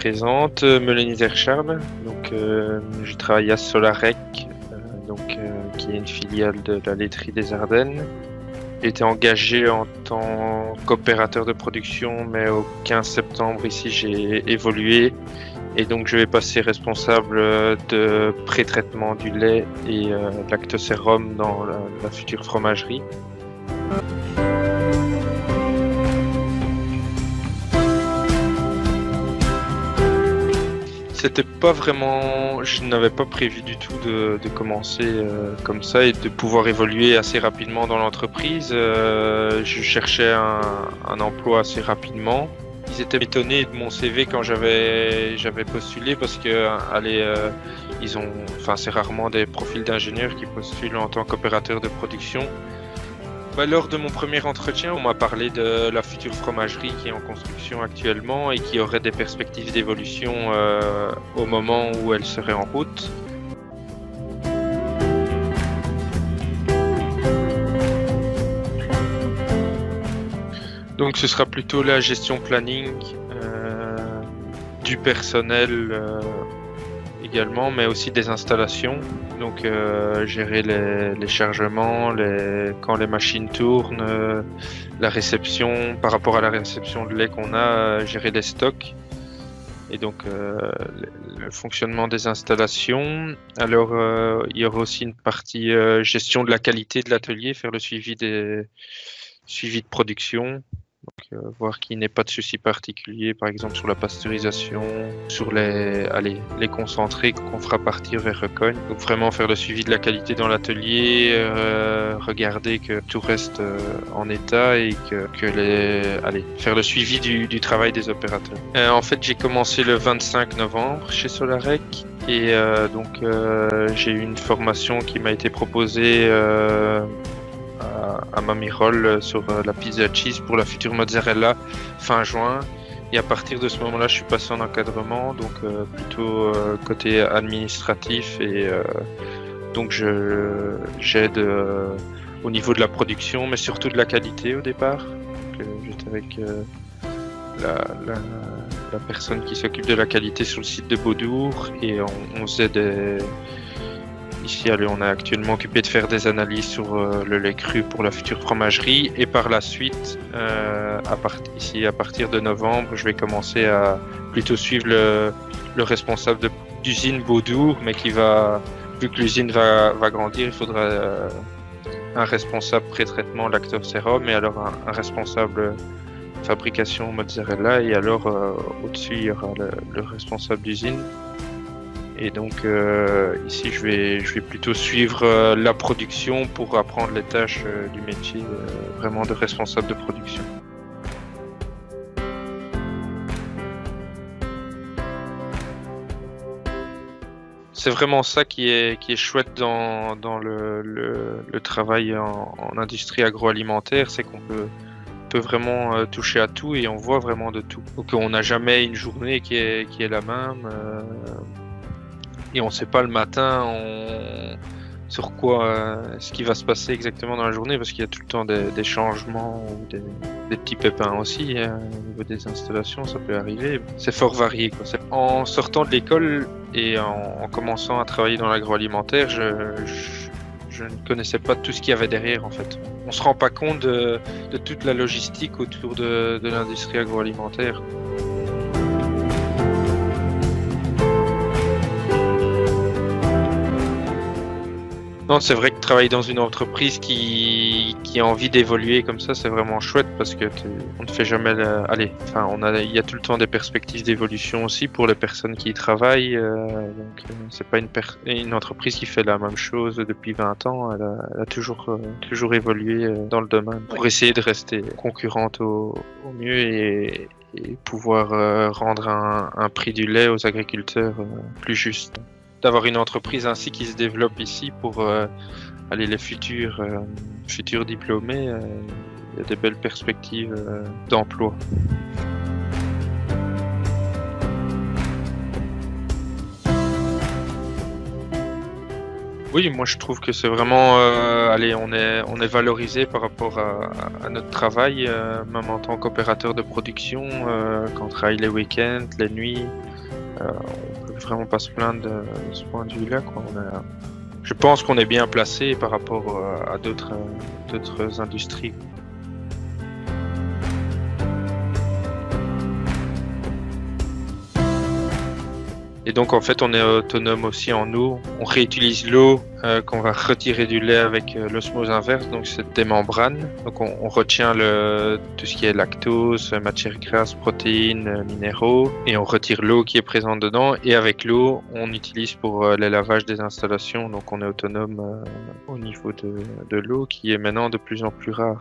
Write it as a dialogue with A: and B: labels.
A: présente, Meulenier Charles. Donc, je travaille à Solarec, qui est une filiale de la laiterie des Ardennes. J'ai été engagé en tant qu'opérateur de production, mais au 15 septembre ici, j'ai évolué. Et donc, je vais passer responsable de pré-traitement du lait et lactosérum dans la future fromagerie. C'était pas vraiment, je n'avais pas prévu du tout de commencer comme ça et de pouvoir évoluer assez rapidement dans l'entreprise. Je cherchais un emploi assez rapidement. Ils étaient étonnés de mon CV quand j'avais postulé parce que c'est rarement des profils d'ingénieurs qui postulent en tant qu'opérateur de production. Lors de mon premier entretien, on m'a parlé de la future fromagerie qui est en construction actuellement et qui aurait des perspectives d'évolution au moment où elle serait en route. Donc ce sera plutôt la gestion planning du personnel également, mais aussi des installations. Donc gérer les chargements, quand les machines tournent, la réception, par rapport à la réception de lait qu'on a, gérer les stocks. Et donc le fonctionnement des installations. Alors il y aura aussi une partie gestion de la qualité de l'atelier, faire le suivi de production. Donc, voir qu'il n'y ait pas de soucis particuliers, par exemple sur la pasteurisation, sur les concentrés qu'on fera partir vers Recogne. Donc vraiment faire le suivi de la qualité dans l'atelier, regarder que tout reste en état et faire le suivi du travail des opérateurs. En fait, j'ai commencé le 25 novembre chez Solarec et j'ai eu une formation qui m'a été proposée à Mamirol sur la pizza cheese pour la future mozzarella fin juin. Et à partir de ce moment-là, je suis passé en encadrement, donc plutôt côté administratif et donc j'aide au niveau de la production, mais surtout de la qualité au départ. J'étais avec la personne qui s'occupe de la qualité sur le site de Beaudour et on faisait Ici, on est actuellement occupé de faire des analyses sur le lait cru pour la future fromagerie et par la suite, à partir de novembre, je vais commencer à plutôt suivre le responsable d'usine Beaudour, mais vu que l'usine va grandir, il faudra un responsable pré-traitement lactosérum et alors un responsable fabrication mozzarella et alors au-dessus, il y aura le responsable d'usine. Et donc ici, je vais plutôt suivre la production pour apprendre les tâches du métier vraiment de responsable de production. C'est vraiment ça qui est chouette dans le travail en industrie agroalimentaire, c'est qu'on peut vraiment toucher à tout et on voit vraiment de tout. Donc on n'a jamais une journée qui est la même. Et on ne sait pas le matin sur quoi, ce qui va se passer exactement dans la journée, parce qu'il y a tout le temps des changements ou des petits pépins aussi au niveau des installations, ça peut arriver. C'est fort varié, quoi. En sortant de l'école et en commençant à travailler dans l'agroalimentaire, je ne connaissais pas tout ce qu'il y avait derrière en fait. On se rend pas compte de toute la logistique autour de l'industrie agroalimentaire. Non, c'est vrai que travailler dans une entreprise qui a envie d'évoluer comme ça, c'est vraiment chouette parce que on ne fait jamais il y a tout le temps des perspectives d'évolution aussi pour les personnes qui y travaillent. Donc c'est pas une entreprise qui fait la même chose depuis 20 ans. Elle a toujours évolué dans le domaine pour essayer de rester concurrente au mieux et pouvoir rendre un prix du lait aux agriculteurs plus juste. D'avoir une entreprise ainsi qui se développe ici pour les futurs diplômés, il y a des belles perspectives d'emploi. Oui, moi je trouve que c'est vraiment, on est valorisé par rapport à notre travail, même en tant qu'opérateur de production, quand on travaille les week-ends, les nuits. On peut vraiment pas se plaindre de ce point de vue-là, quoi. Je pense qu'on est bien placé par rapport à d'autres industries. Et donc en fait on est autonome aussi en eau. On réutilise l'eau qu'on va retirer du lait avec l'osmose inverse, donc c'est des membranes. Donc on retient tout ce qui est lactose, matières grasses, protéines, minéraux, et on retire l'eau qui est présente dedans. Et avec l'eau on utilise pour les lavages des installations. Donc on est autonome au niveau de l'eau qui est maintenant de plus en plus rare.